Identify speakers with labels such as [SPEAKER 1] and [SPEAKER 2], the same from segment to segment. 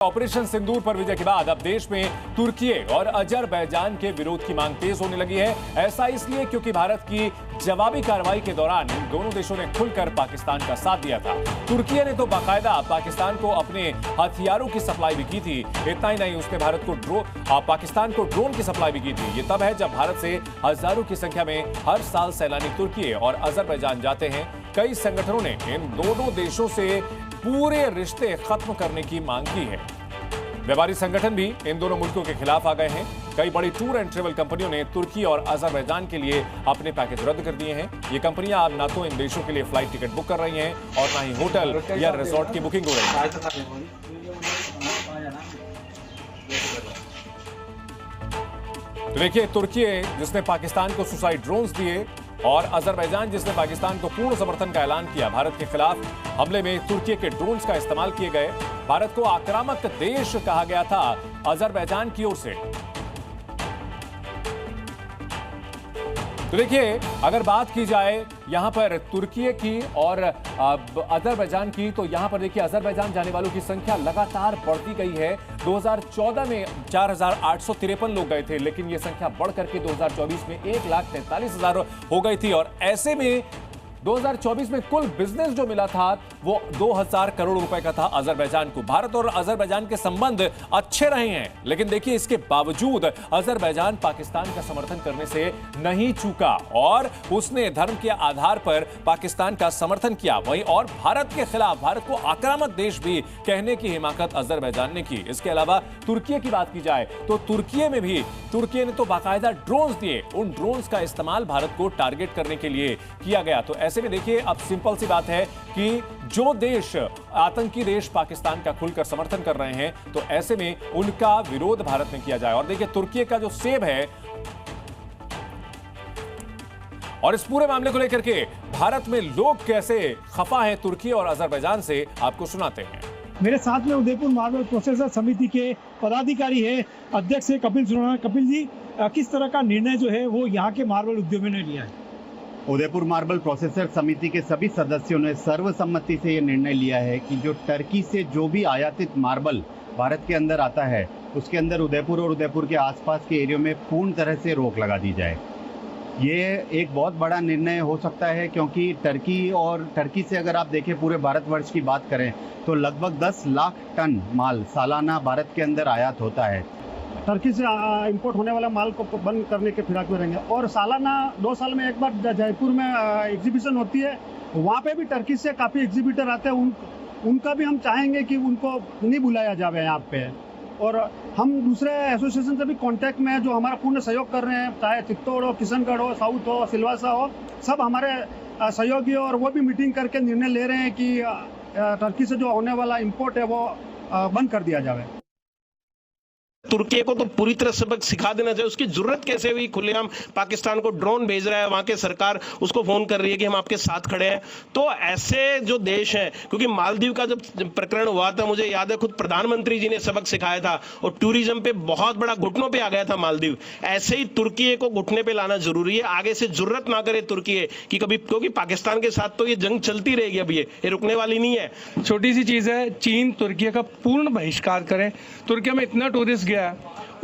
[SPEAKER 1] Operation सिंदूर पर विजय के बाद अब देश में तुर्की और अजरबैजान के विरोध की मांग तेज होने लगी है। ऐसा इसलिए क्योंकि भारत की जवाबी कार्रवाई के दौरान इन दोनों देशों ने खुलकर पाकिस्तान का साथ दिया था। तुर्की ने तो बाकायदा पाकिस्तान को अपने हथियारों की सप्लाई भी की थी। इतना ही नहीं, उसने पाकिस्तान को ड्रोन की सप्लाई भी की थी। ये तब है जब भारत से हजारों की संख्या में हर साल सैलानी तुर्की और अजरबैजान जाते हैं। कई संगठनों ने इन दोनों देशों से पूरे रिश्ते खत्म करने की मांग की है। व्यापारी संगठन भी इन दोनों मुल्कों के खिलाफ आ गए हैं। कई बड़ी टूर एंड ट्रेवल कंपनियों ने तुर्की और अजरबैजान के लिए अपने पैकेज रद्द कर दिए हैं। ये कंपनियां अब ना तो इन देशों के लिए फ्लाइट टिकट बुक कर रही हैं और ना ही होटल या रिजॉर्ट की बुकिंग हो रही है। तो देखिए, तुर्की जिसने पाकिस्तान को सुसाइड ड्रोन्स दिए और अजरबैजान जिसने पाकिस्तान को पूर्ण समर्थन का ऐलान किया। भारत के खिलाफ हमले में तुर्की के ड्रोन्स का इस्तेमाल किए गए। भारत को आक्रामक देश कहा गया था अजरबैजान की ओर से। तो देखिए, अगर बात की जाए यहां पर तुर्की की और अजरबैजान की, तो यहां पर देखिए अजरबैजान जाने वालों की संख्या लगातार बढ़ती गई है। 2014 में 4,853 लोग गए थे, लेकिन यह संख्या बढ़ करके 2024 में 1,43,000 हो गई थी। और ऐसे में 2024 में कुल बिजनेस जो मिला था वो 2,000 करोड़ रुपए का था अजरबैजान को। भारत और अजरबैजान के संबंध अच्छे रहे हैं, लेकिन देखिए इसके बावजूद अजरबैजान पाकिस्तान का समर्थन करने से नहीं चूका और उसने धर्म के आधार पर पाकिस्तान का समर्थन किया। वहीं और भारत के खिलाफ, भारत को आक्रामक देश भी कहने की हिमाकत अजरबैजान ने की। इसके अलावा तुर्की की बात की जाए तो तुर्की ने तो बाकायदा ड्रोन्स दिए। उन ड्रोन्स का इस्तेमाल भारत को टारगेट करने के लिए किया गया। तो ऐसे में देखिए, अब सिंपल सी बात है कि जो देश आतंकी देश पाकिस्तान का खुलकर समर्थन कर रहे हैं, तो ऐसे में उनका विरोध भारत में किया जाए। और देखिए, तुर्की का जो सेब है और इस पूरे मामले को लेकर के भारत में लोग कैसे खफा हैं तुर्की और अजरबैजान से, आपको सुनाते हैं।
[SPEAKER 2] मेरे साथ में उदयपुर मार्बल प्रोसेसर समिति के पदाधिकारी है, अध्यक्ष है कपिल सुराणा। कपिल जी, किस तरह का निर्णय जो है वो यहाँ के मार्बल उद्योगों ने लिया है?
[SPEAKER 3] उदयपुर मार्बल प्रोसेसर समिति के सभी सदस्यों ने सर्वसम्मति से ये निर्णय लिया है कि जो टर्की से जो भी आयातित मार्बल भारत के अंदर आता है, उसके अंदर उदयपुर और उदयपुर के आसपास के एरिया में पूर्ण तरह से रोक लगा दी जाए। ये एक बहुत बड़ा निर्णय हो सकता है, क्योंकि टर्की से अगर आप देखें पूरे भारतवर्ष की बात करें तो लगभग 10 लाख टन माल सालाना भारत के अंदर आयात होता है।
[SPEAKER 2] टर्की से इंपोर्ट होने वाला माल को बंद करने के फिराक में रहेंगे। और सालाना 2 साल में एक बार जयपुर में एग्जीबिशन होती है, वहाँ पे भी टर्की से काफ़ी एग्जीबिटर आते हैं। उनका भी हम चाहेंगे कि उनको नहीं बुलाया जाए यहाँ पे। और हम दूसरे एसोसिएशन से भी कांटेक्ट में हैं जो हमारा पूर्ण सहयोग कर रहे हैं, चाहे चित्तौड़ हो, किशनगढ़ हो, साउथ हो, सिलवासा हो, सब हमारे सहयोगी। और वो भी मीटिंग करके निर्णय ले रहे हैं कि टर्की से जो होने वाला इम्पोर्ट है वो बंद कर दिया जाए।
[SPEAKER 4] तुर्की को तो पूरी तरह सबक सिखा देना चाहिए। उसकी जरूरत कैसे हुई? खुलेआम पाकिस्तान को ड्रोन भेज रहा है, वहां के सरकार उसको फोन कर रही है कि हम आपके साथ खड़े हैं। तो ऐसे जो देश हैं, क्योंकि मालदीव का जब प्रकरण हुआ था, मुझे याद है खुद प्रधानमंत्री जी ने सबक सिखाया था और टूरिज्म पे बहुत बड़ा घुटनों पे आ गया था मालदीव। ऐसे ही तुर्की को घुटने पे लाना जरूरी है। आगे से जरूरत ना करे तुर्की कि कभी, क्योंकि पाकिस्तान के साथ तो ये जंग चलती रहेगी, अब ये रुकने वाली नहीं है।
[SPEAKER 5] छोटी सी चीज है, चीन तुर्की का पूर्ण बहिष्कार करें। तुर्की में इतना टूरिस्ट गया,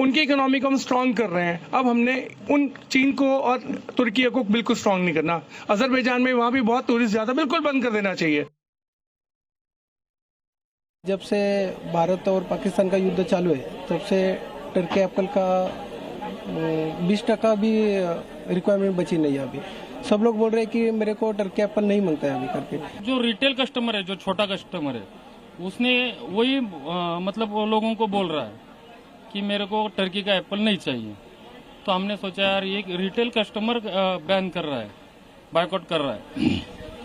[SPEAKER 5] उनकी इकोनॉमी को हम स्ट्रांग कर रहे हैं। अब हमने उन चीन को और तुर्की को बिल्कुल स्ट्रांग नहीं करना। अजरबैजान में वहां भी बहुत टूरिस्ट जाता, बिल्कुल बंद कर देना चाहिए।
[SPEAKER 6] जब से भारत और पाकिस्तान का युद्ध चालू है, तब से टर्की एप्पल का 20% भी रिक्वायरमेंट बची नहीं है। अभी सब लोग बोल रहे हैं कि मेरे को टर्की एप्पल नहीं मिलता है अभी करके।
[SPEAKER 7] जो रिटेल कस्टमर है, जो छोटा कस्टमर है, उसने वही मतलब वो लोगों को बोल रहा है कि मेरे को टर्की का एप्पल नहीं चाहिए। तो हमने सोचा यार ये रिटेल कस्टमर बैन कर रहा है, बायकॉट कर रहा है,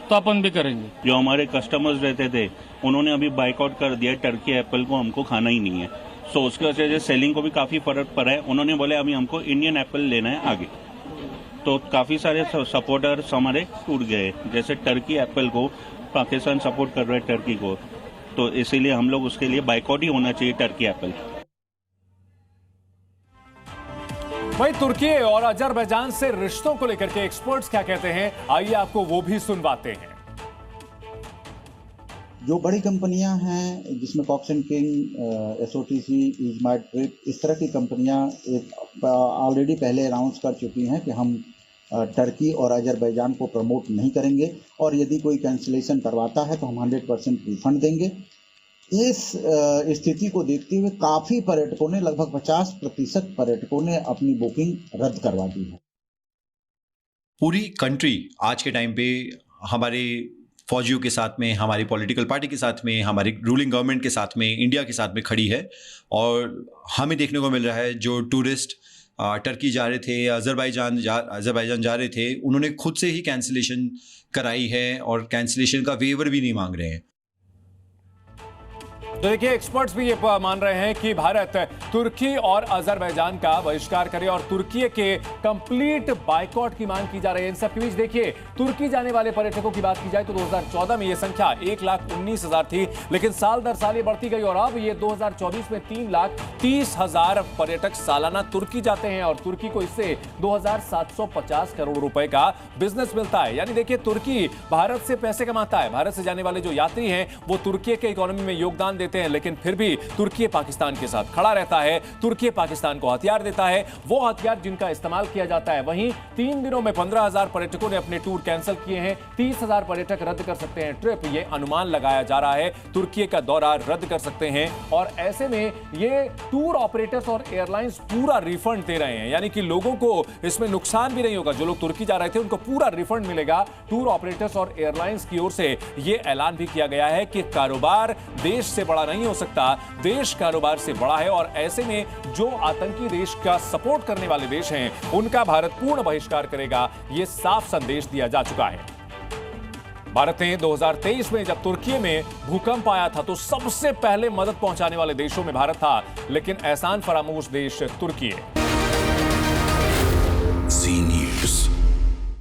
[SPEAKER 7] तो अपन भी करेंगे।
[SPEAKER 8] जो हमारे कस्टमर्स रहते थे उन्होंने अभी बायकॉट कर दिया, टर्की एप्पल को हमको खाना ही नहीं है। सो उसके वजह से सेलिंग को भी काफी फर्क पड़ा है। उन्होंने बोले अभी हमको इंडियन एप्पल लेना है आगे। तो काफी सारे सपोर्टर्स हमारे टूट गए। जैसे टर्की एप्पल को पाकिस्तान सपोर्ट कर रहा है टर्की को, तो इसीलिए हम लोग उसके लिए बायकॉट ही होना चाहिए टर्की एप्पल।
[SPEAKER 1] वहीं तुर्की और अजरबैजान से रिश्तों को लेकर के एक्सपर्ट्स क्या कहते हैं, आइए आपको वो भी सुनवाते हैं।
[SPEAKER 9] जो बड़ी कंपनियां हैं जिसमें Cox and Kings, SOTC, EaseMyTrip, इस तरह की कंपनियां ऑलरेडी पहले अनाउंस कर चुकी हैं कि हम टर्की और अजरबैजान को प्रमोट नहीं करेंगे और यदि कोई कैंसिलेशन करवाता है तो हम 100% रिफंड देंगे। इस स्थिति को देखते हुए काफ़ी पर्यटकों ने, लगभग 50% पर्यटकों ने अपनी बुकिंग रद्द करवा दी है।
[SPEAKER 10] पूरी कंट्री आज के टाइम पे हमारे फौजियों के साथ में, हमारी पॉलिटिकल पार्टी के साथ में, हमारी रूलिंग गवर्नमेंट के साथ में, इंडिया के साथ में खड़ी है। और हमें देखने को मिल रहा है जो टूरिस्ट टर्की जा रहे थे, अजरबैजान जा रहे थे, उन्होंने खुद से ही कैंसिलेशन कराई है और कैंसिलेशन का वेवर भी नहीं मांग रहे हैं।
[SPEAKER 1] तो देखिए, एक्सपर्ट्स भी ये मान रहे हैं कि भारत तुर्की और अजरबैजान का बहिष्कार करे और तुर्की के कंप्लीट बायकॉट की मांग की जा रही है। इन सब के बीच देखिए, तुर्की जाने वाले पर्यटकों की बात की जाए तो 2014 में ये संख्या 1,19,000 थी, लेकिन साल दर साल ये बढ़ती गई और अब ये 2024 में 3,30,000 पर्यटक सालाना तुर्की जाते हैं और तुर्की को इससे 2,750 करोड़ रुपए का बिजनेस मिलता है। यानी देखिए, तुर्की भारत से पैसे कमाता है। भारत से जाने वाले जो यात्री हैं वो तुर्की के इकोनॉमी में योगदान देते हैं, लेकिन फिर भी तुर्की पाकिस्तान के साथ खड़ा रहता है। तुर्की पाकिस्तान को हथियार देता है, वो हथियार जिनका इस्तेमाल किया जाता है। वहीं 3 दिनों में 15,000 पर्यटकों ने अपने टूर कैंसिल किए हैं। 30,000 पर्यटक रद्द कर सकते हैं ट्रिप, ये अनुमान लगाया जा रहा है। तुर्की का दौरा रद्द कर सकते हैं और ऐसे में ये टूर ऑपरेटर्स और एयरलाइंस पूरा रिफंड दे रहे हैं, यानी कि लोगों को इसमें नुकसान भी नहीं होगा। जो लोग तुर्की जा रहे थे उनको पूरा रिफंड मिलेगा। टूर ऑपरेटर्स और एयरलाइंस की ओर से यह ऐलान भी किया गया है कि कारोबार देश से बड़ा नहीं हो सकता, देश कारोबार से बड़ा है और ऐसे में जो आतंकी देश का सपोर्ट करने वाले देश हैं उनका भारत पूर्ण बहिष्कार करेगा, यह साफ संदेश दिया जा चुका है। भारत ने 2023 में जब तुर्की में भूकंप आया था तो सबसे पहले मदद पहुंचाने वाले देशों में भारत था, लेकिन एहसान फरामोश देश तुर्की है।